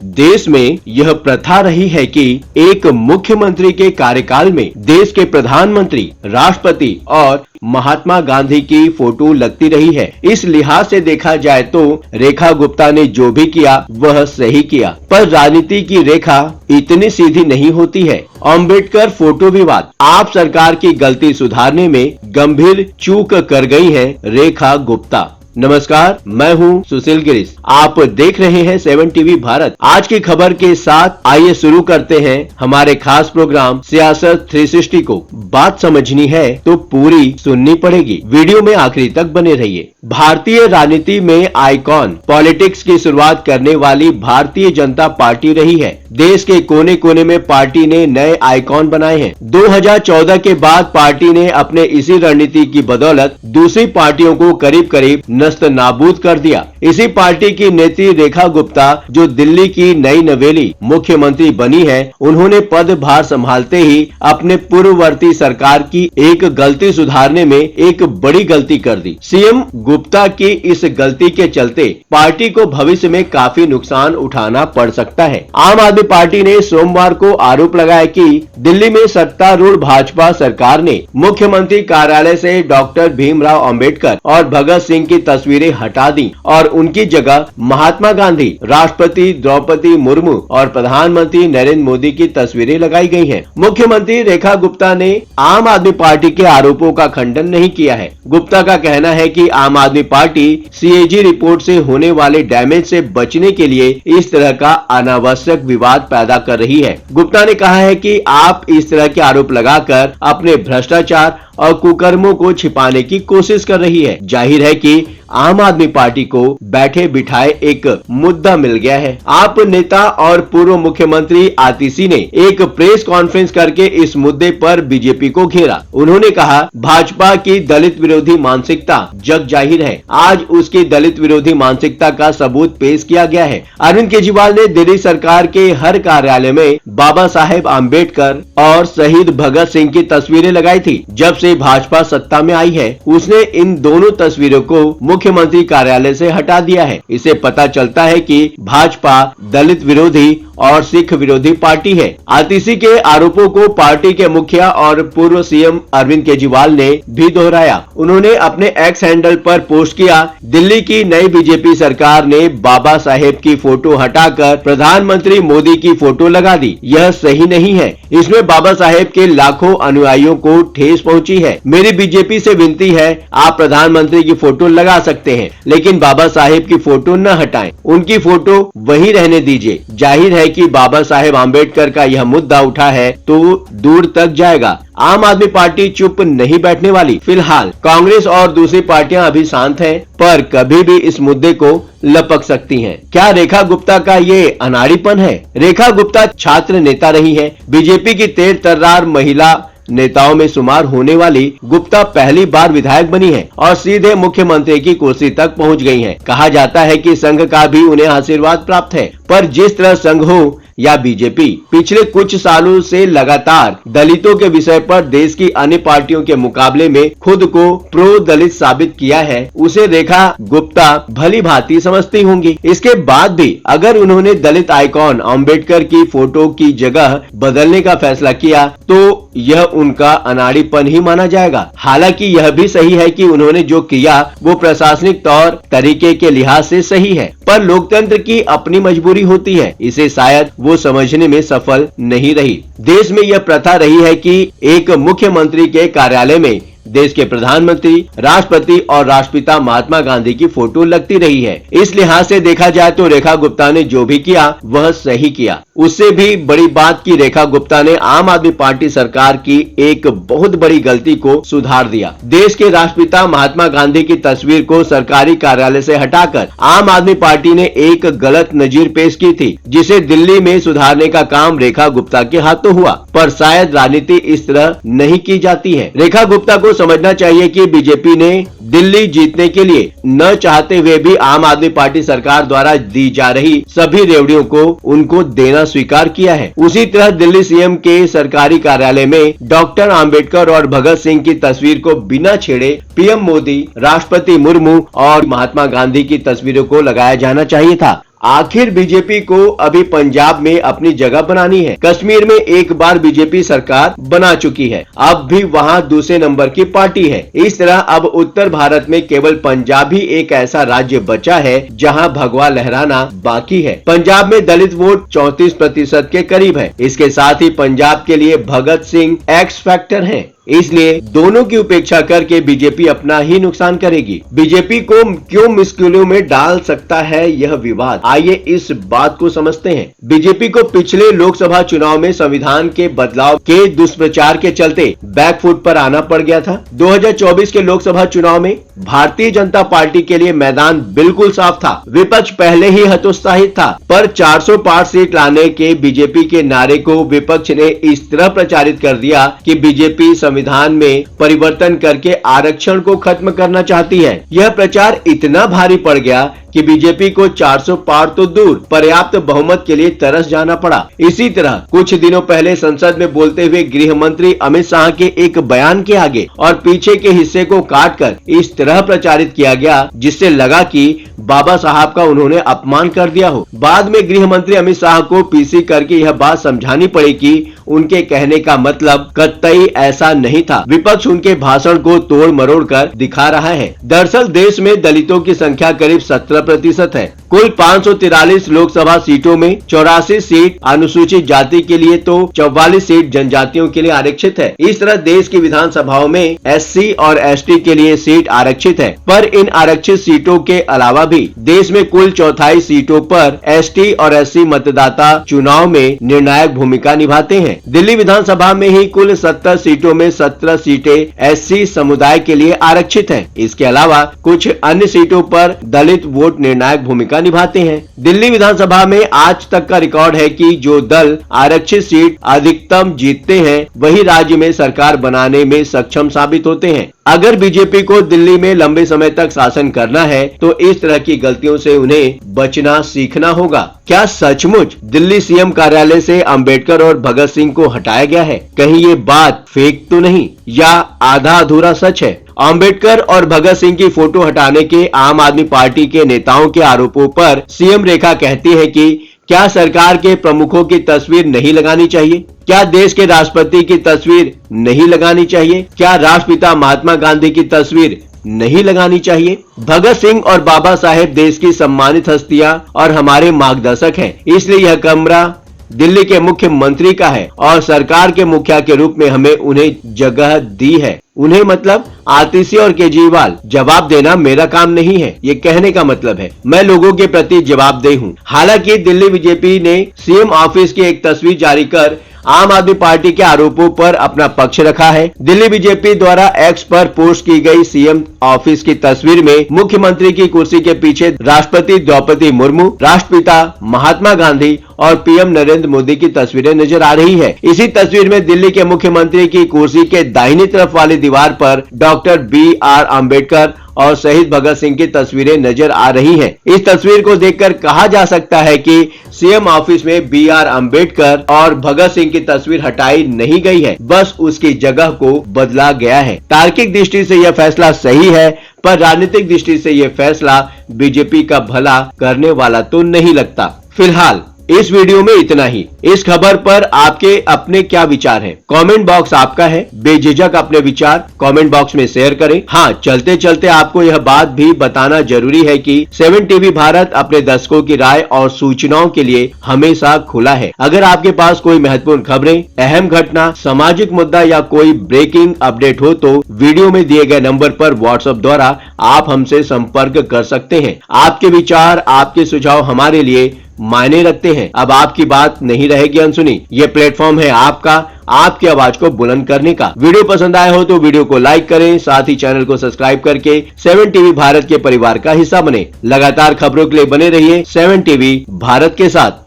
देश में यह प्रथा रही है कि एक मुख्यमंत्री के कार्यकाल में देश के प्रधानमंत्री, राष्ट्रपति और महात्मा गांधी की फोटो लगती रही है। इस लिहाज से देखा जाए तो रेखा गुप्ता ने जो भी किया वह सही किया, पर राजनीति की रेखा इतनी सीधी नहीं होती है। अंबेडकर फोटो विवाद, आप सरकार की गलती सुधारने में गंभीर चूक कर गई है रेखा गुप्ता। नमस्कार, मैं हूं सुशील गिरीश। आप देख रहे हैं 7 टीवी भारत। आज की खबर के साथ आइए शुरू करते हैं हमारे खास प्रोग्राम सियासत 360 को। बात समझनी है तो पूरी सुननी पड़ेगी। वीडियो में आखिरी तक बने रहिए। भारतीय राजनीति में आइकॉन पॉलिटिक्स की शुरुआत करने वाली भारतीय जनता पार्टी रही है। देश के कोने कोने में पार्टी ने नए आइकॉन बनाए हैं। 2014 के बाद पार्टी ने अपने इसी रणनीति की बदौलत दूसरी पार्टियों को करीब करीब नस्त नाबूद कर दिया। इसी पार्टी की नेत्री रेखा गुप्ता, जो दिल्ली की नई नवेली मुख्यमंत्री बनी है, उन्होंने पदभार संभालते ही अपने पूर्ववर्ती सरकार की एक गलती सुधारने में एक बड़ी गलती कर दी। सीएम गुप्ता की इस गलती के चलते पार्टी को भविष्य में काफी नुकसान उठाना पड़ सकता है। आम आदमी पार्टी ने सोमवार को आरोप लगाया कि दिल्ली में सत्तारूढ़ भाजपा सरकार ने मुख्यमंत्री कार्यालय से डॉक्टर भीमराव अंबेडकर और भगत सिंह की तस्वीरें हटा दी और उनकी जगह महात्मा गांधी, राष्ट्रपति द्रौपदी मुर्मू और प्रधानमंत्री नरेंद्र मोदी की तस्वीरें लगाई गई हैं। मुख्यमंत्री रेखा गुप्ता ने आम आदमी पार्टी के आरोपों का खंडन नहीं किया है। गुप्ता का कहना है कि आम आदमी पार्टी सीएजी रिपोर्ट से होने वाले डैमेज से बचने के लिए इस तरह का अनावश्यक विवाद पैदा कर रही है। गुप्ता ने कहा है कि आप इस तरह के आरोप लगाकर अपने भ्रष्टाचार और कुकर्मों को छिपाने की कोशिश कर रही है। जाहिर है कि आम आदमी पार्टी को बैठे बिठाए एक मुद्दा मिल गया है। आप नेता और पूर्व मुख्यमंत्री आतिशी ने एक प्रेस कॉन्फ्रेंस करके इस मुद्दे पर बीजेपी को घेरा। उन्होंने कहा, भाजपा की दलित विरोधी मानसिकता जग जाहिर है। आज उसकी दलित विरोधी मानसिकता का सबूत पेश किया गया है। अरविंद केजरीवाल ने दिल्ली सरकार के हर कार्यालय में बाबा साहेब आम्बेडकर और शहीद भगत सिंह की तस्वीरें लगाई थी। जब से भाजपा सत्ता में आई है, उसने इन दोनों तस्वीरों को मुख्यमंत्री कार्यालय से हटा दिया है। इसे पता चलता है कि भाजपा दलित विरोधी और सिख विरोधी पार्टी है। आतिशी के आरोपों को पार्टी के मुखिया और पूर्व सीएम अरविंद केजरीवाल ने भी दोहराया। उन्होंने अपने एक्स हैंडल पर पोस्ट किया, दिल्ली की नई बीजेपी सरकार ने बाबा साहेब की फोटो हटाकर प्रधानमंत्री मोदी की फोटो लगा दी। यह सही नहीं है। इसमें बाबा साहेब के लाखों अनुयायियों को ठेस पहुंची है। मेरी बीजेपी से विनती है, आप प्रधानमंत्री की फोटो लगा सकते हैं, लेकिन बाबा साहेब की फोटो न हटाएं। उनकी फोटो वही रहने दीजिए। जाहिर है कि बाबा साहेब आम्बेडकर का यह मुद्दा उठा है तो दूर तक जाएगा। आम आदमी पार्टी चुप नहीं बैठने वाली। फिलहाल कांग्रेस और दूसरी पार्टियां अभी शांत हैं, पर कभी भी इस मुद्दे को लपक सकती हैं। क्या रेखा गुप्ता का ये अनाड़ीपन है? रेखा गुप्ता छात्र नेता रही है। बीजेपी की तेज तर्रार महिला नेताओं में शुमार होने वाली गुप्ता पहली बार विधायक बनी है और सीधे मुख्यमंत्री की कुर्सी तक पहुंच गई हैं। कहा जाता है कि संघ का भी उन्हें आशीर्वाद प्राप्त है, पर जिस तरह संघ हो या बीजेपी पिछले कुछ सालों से लगातार दलितों के विषय पर देश की अन्य पार्टियों के मुकाबले में खुद को प्रो दलित साबित किया है, उसे रेखा गुप्ता भली भांति समझती होंगी। इसके बाद भी अगर उन्होंने दलित आइकॉन अंबेडकर की फोटो की जगह बदलने का फैसला किया तो यह उनका अनाड़ीपन ही माना जाएगा। हालांकि यह भी सही है कि उन्होंने जो किया वो प्रशासनिक तौर तरीके के लिहाज से सही है, पर लोकतंत्र की अपनी मजबूरी होती है। इसे शायद वो समझने में सफल नहीं रही। देश में यह प्रथा रही है कि एक मुख्यमंत्री के कार्यालय में देश के प्रधानमंत्री, राष्ट्रपति और राष्ट्रपिता महात्मा गांधी की फोटो लगती रही है। इस लिहाज से देखा जाए तो रेखा गुप्ता ने जो भी किया वह सही किया। उससे भी बड़ी बात की रेखा गुप्ता ने आम आदमी पार्टी सरकार की एक बहुत बड़ी गलती को सुधार दिया। देश के राष्ट्रपिता महात्मा गांधी की तस्वीर को सरकारी कार्यालय से हटाकर आम आदमी पार्टी ने एक गलत नजीर पेश की थी, जिसे दिल्ली में सुधारने का काम रेखा गुप्ता के हाथों हुआ। पर शायद राजनीति इस तरह नहीं की जाती है। रेखा गुप्ता को समझना चाहिए कि बीजेपी ने दिल्ली जीतने के लिए न चाहते हुए भी आम आदमी पार्टी सरकार द्वारा दी जा रही सभी रेवड़ियों को उनको देना स्वीकार किया है। उसी तरह दिल्ली सीएम के सरकारी कार्यालय में डॉक्टर आम्बेडकर और भगत सिंह की तस्वीर को बिना छेड़े पीएम मोदी, राष्ट्रपति मुर्मू और महात्मा गांधी की तस्वीरों को लगाया जाना चाहिए था। आखिर बीजेपी को अभी पंजाब में अपनी जगह बनानी है। कश्मीर में एक बार बीजेपी सरकार बना चुकी है, अब भी वहां दूसरे नंबर की पार्टी है। इस तरह अब उत्तर भारत में केवल पंजाब ही एक ऐसा राज्य बचा है जहां भगवा लहराना बाकी है। पंजाब में दलित वोट 34% के करीब है। इसके साथ ही पंजाब के लिए भगत सिंह एक्स फैक्टर है, इसलिए दोनों की उपेक्षा करके बीजेपी अपना ही नुकसान करेगी। बीजेपी को क्यों मुश्किलों में डाल सकता है यह विवाद, आइए इस बात को समझते हैं। बीजेपी को पिछले लोकसभा चुनाव में संविधान के बदलाव के दुष्प्रचार के चलते बैकफुट पर आना पड़ गया था। 2024 के लोकसभा चुनाव में भारतीय जनता पार्टी के लिए मैदान बिल्कुल साफ था। विपक्ष पहले ही हतोत्साहित था, पर 400 पार सीट लाने के बीजेपी के नारे को विपक्ष ने इस तरह प्रचारित कर दिया कि बीजेपी संविधान में परिवर्तन करके आरक्षण को खत्म करना चाहती है। यह प्रचार इतना भारी पड़ गया कि बीजेपी को 400 पार तो दूर पर्याप्त बहुमत के लिए तरस जाना पड़ा। इसी तरह कुछ दिनों पहले संसद में बोलते हुए गृह मंत्री अमित शाह के एक बयान के आगे और पीछे के हिस्से को काटकर इस तरह प्रचारित किया गया जिससे लगा कि बाबा साहब का उन्होंने अपमान कर दिया हो। बाद में गृह मंत्री अमित शाह को पीसी करके यह बात समझानी पड़ी कि उनके कहने का मतलब कतई ऐसा नहीं था। विपक्ष उनके भाषण को तोड़ मरोड़ कर दिखा रहा है। दरअसल देश में दलितों की संख्या करीब 17% है। कुल 543 लोकसभा सीटों में 84 सीट अनुसूचित जाति के लिए तो 44 सीट जनजातियों के लिए आरक्षित है। इस तरह देश की विधानसभाओं में एससी और एसटी के लिए सीट आरक्षित है। पर इन आरक्षित सीटों के अलावा भी देश में कुल 4 सीटों पर एसटी और एससी मतदाता चुनाव में निर्णायक भूमिका निभाते हैं। दिल्ली विधानसभा में ही कुल 70 सीटों में 17 सीटें एससी समुदाय के लिए आरक्षित हैं। इसके अलावा कुछ अन्य सीटों पर दलित वोट निर्णायक भूमिका निभाते हैं। दिल्ली विधानसभा में आज तक का रिकॉर्ड है कि जो दल आरक्षित सीट अधिकतम जीतते हैं वही राज्य में सरकार बनाने में सक्षम साबित होते हैं। अगर बीजेपी को दिल्ली में लंबे समय तक शासन करना है तो इस तरह की गलतियों से उन्हें बचना सीखना होगा। क्या सचमुच दिल्ली सीएम कार्यालय से अंबेडकर और भगत सिंह को हटाया गया है? कहीं ये बात फेक तो नहीं या आधा अधूरा सच है? अंबेडकर और भगत सिंह की फोटो हटाने के आम आदमी पार्टी के नेताओं के आरोपों पर सीएम रेखा कहती है कि क्या सरकार के प्रमुखों की तस्वीर नहीं लगानी चाहिए? क्या देश के राष्ट्रपति की तस्वीर नहीं लगानी चाहिए? क्या राष्ट्रपिता महात्मा गांधी की तस्वीर नहीं लगानी चाहिए? भगत सिंह और बाबा साहेब देश की सम्मानित हस्तियां और हमारे मार्गदर्शक हैं, इसलिए यह कमरा दिल्ली के मुख्यमंत्री का है और सरकार के मुखिया के रूप में हमें उन्हें जगह दी है। उन्हें मतलब आतिशी और केजरीवाल जवाब देना मेरा काम नहीं है, ये कहने का मतलब है मैं लोगों के प्रति जवाबदेह हूँ। हालांकि दिल्ली बीजेपी ने सीएम ऑफिस की एक तस्वीर जारी कर आम आदमी पार्टी के आरोपों पर अपना पक्ष रखा है। दिल्ली बीजेपी द्वारा एक्स पर पोस्ट की गई सीएम ऑफिस की तस्वीर में मुख्यमंत्री की कुर्सी के पीछे राष्ट्रपति द्रौपदी मुर्मू, राष्ट्रपिता महात्मा गांधी और पीएम नरेंद्र मोदी की तस्वीरें नजर आ रही है। इसी तस्वीर में दिल्ली के मुख्यमंत्री की कुर्सी के दाहिनी तरफ वाली दीवार पर डॉक्टर BR अम्बेडकर और शहीद भगत सिंह की तस्वीरें नजर आ रही हैं। इस तस्वीर को देखकर कहा जा सकता है कि सीएम ऑफिस में BR अम्बेडकर और भगत सिंह की तस्वीर हटाई नहीं गई है, बस उसकी जगह को बदला गया है। तार्किक दृष्टि से यह फैसला सही है, पर राजनीतिक दृष्टि से यह फैसला बीजेपी का भला करने वाला तो नहीं लगता। फिलहाल इस वीडियो में इतना ही। इस खबर पर आपके अपने क्या विचार हैं? कमेंट बॉक्स आपका है, बेझिझक अपने विचार कमेंट बॉक्स में शेयर करें। हाँ, चलते चलते आपको यह बात भी बताना जरूरी है कि 7 टीवी भारत अपने दर्शकों की राय और सूचनाओं के लिए हमेशा खुला है। अगर आपके पास कोई महत्वपूर्ण खबरें, अहम घटना, सामाजिक मुद्दा या कोई ब्रेकिंग अपडेट हो तो वीडियो में दिए गए नंबर पर व्हाट्सएप द्वारा आप हमसे संपर्क कर सकते हैं। आपके विचार, आपके सुझाव हमारे लिए मायने रखते हैं। अब आपकी बात नहीं रहेगी अनसुनी। ये प्लेटफॉर्म है आपका, आपकी आवाज को बुलंद करने का। वीडियो पसंद आया हो तो वीडियो को लाइक करें, साथ ही चैनल को सब्सक्राइब करके 7 टीवी भारत के परिवार का हिस्सा बने। लगातार खबरों के लिए बने रहिए 7 टीवी भारत के साथ।